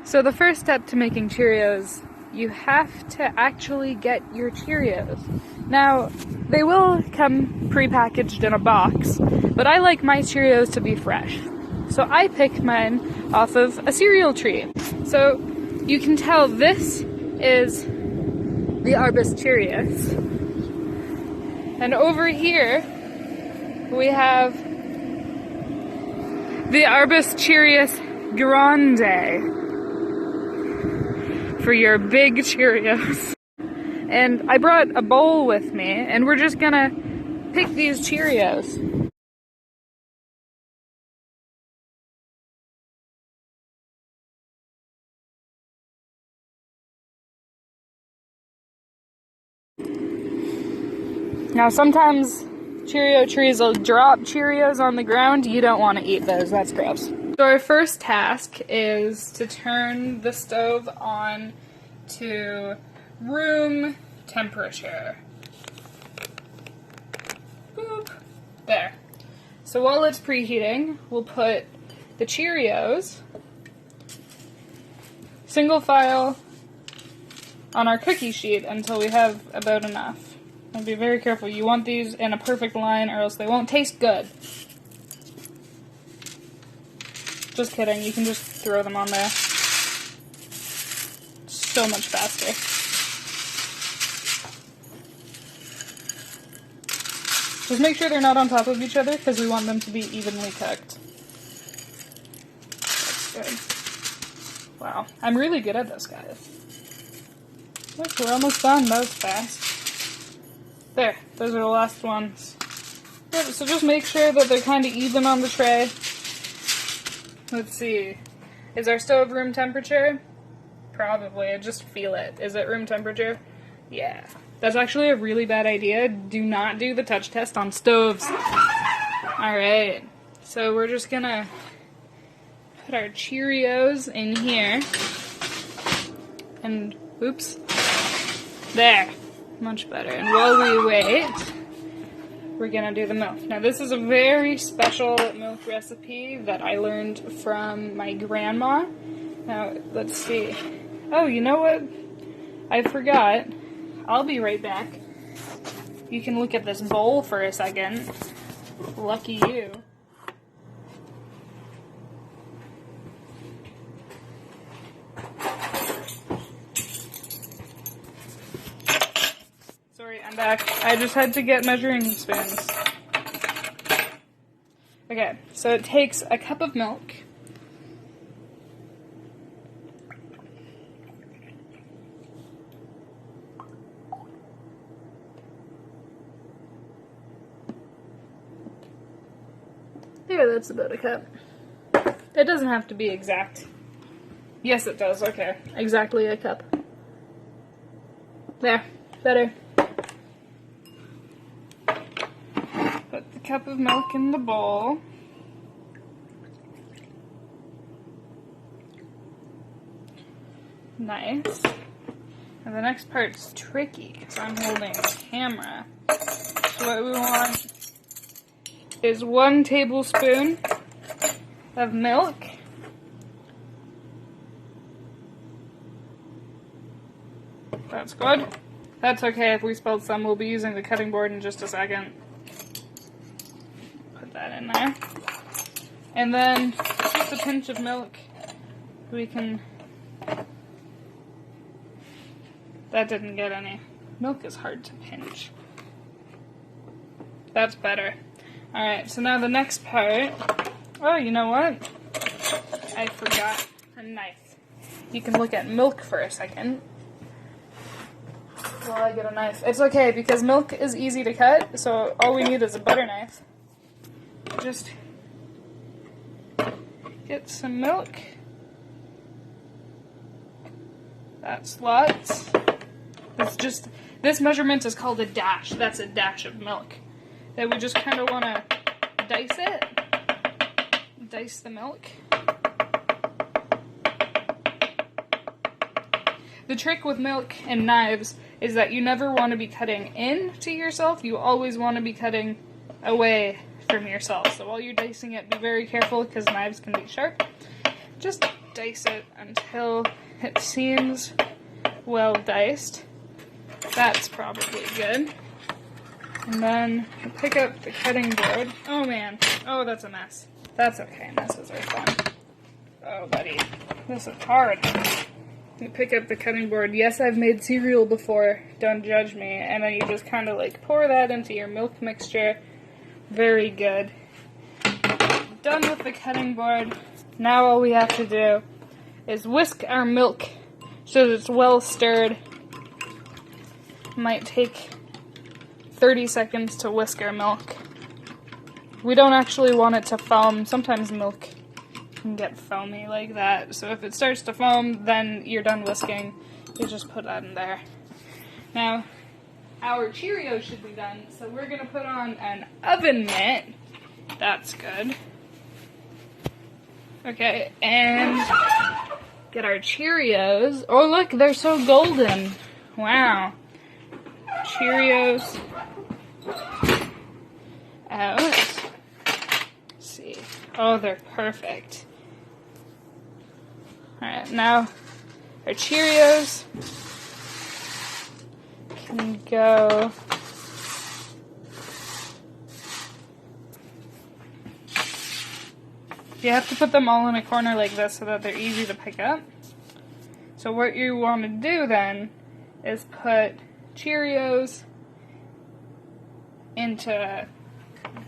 So the first step to making Cheerios, you have to actually get your Cheerios. Now, they will come pre-packaged in a box, but I like my Cheerios to be fresh. So I pick mine off of a cereal tree. So you can tell this is the Arbus Cheerios. And over here, we have the Arbus Cheerios Grande for your big Cheerios. And I brought a bowl with me, and we're just gonna pick these Cheerios. Now sometimes Cheerio trees will drop Cheerios on the ground. You don't want to eat those, that's gross. So our first task is to turn the stove on to room temperature. Boop. There. So while it's preheating, we'll put the Cheerios single file on our cookie sheet until we have about enough. And be very careful. You want these in a perfect line or else they won't taste good. Just kidding, you can just throw them on there. So much faster. Just make sure they're not on top of each other because we want them to be evenly cooked. That's good. Wow, I'm really good at this, guys. Look, we're almost done. That was fast. There, those are the last ones. Good, so just make sure that they're kind of even on the tray. Let's see. Is our stove room temperature? Probably. I just feel it. Is it room temperature? Yeah. That's actually a really bad idea. Do not do the touch test on stoves. Alright. So we're just gonna put our Cheerios in here. And, oops. There. Much better. And while we wait, we're gonna do the milk. Now this is a very special milk recipe that I learned from my grandma. Now, let's see. Oh, you know what? I forgot. I'll be right back. You can look at this bowl for a second. Lucky you. Sorry, I'm back. I just had to get measuring spoons. Okay, so it takes a cup of milk. There, that's about a cup. It doesn't have to be exact. Yes, it does. Okay, exactly a cup. There, better. Put the cup of milk in the bowl. Nice. And the next part's tricky because I'm holding the camera. So what we want is 1 tablespoon of milk. That's good. That's okay if we spilled some. We'll be using the cutting board in just a second. Put that in there. And then just a pinch of milk. We can... That didn't get any. Milk is hard to pinch. That's better. Alright, so now the next part. Oh, you know what? I forgot a knife. You can look at milk for a second. While I get a knife. It's okay because milk is easy to cut, so all we need is a butter knife. Just get some milk. That's lots. This measurement is called a dash. That's a dash of milk. That we just kind of want to dice it. Dice the milk. The trick with milk and knives is that you never want to be cutting into yourself. You always want to be cutting away from yourself. So while you're dicing it, be very careful because knives can be sharp. Just dice it until it seems well diced. That's probably good. And then you pick up the cutting board. Oh man, oh that's a mess. That's okay, messes are fun. Oh buddy, this is hard. You pick up the cutting board. Yes, I've made cereal before, don't judge me. And then you just kind of like pour that into your milk mixture. Very good. Done with the cutting board. Now all we have to do is whisk our milk so that it's well stirred. Might take 30 seconds to whisk our milk. We don't actually want it to foam. Sometimes milk can get foamy like that. So if it starts to foam, then you're done whisking. You just put that in there. Now, our Cheerios should be done, so we're going to put on an oven mitt. That's good. Okay, and get our Cheerios. Oh look, they're so golden. Wow. Cheerios out. Let's see. Oh, they're perfect. Alright, now our Cheerios can go. You have to put them all in a corner like this so that they're easy to pick up. So what you want to do then is put Cheerios into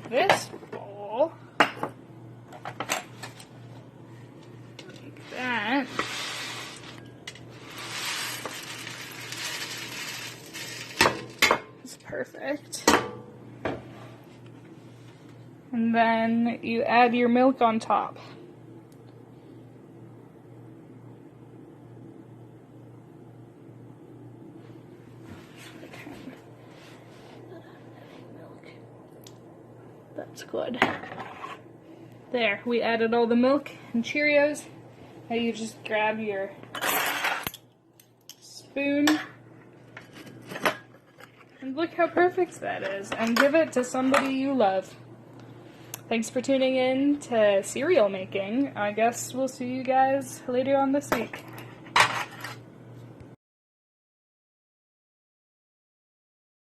this bowl. Like that. That's perfect. And then you add your milk on top. That's good. There, we added all the milk and Cheerios. Now you just grab your spoon. And look how perfect that is. And give it to somebody you love. Thanks for tuning in to cereal making. I guess we'll see you guys later on this week.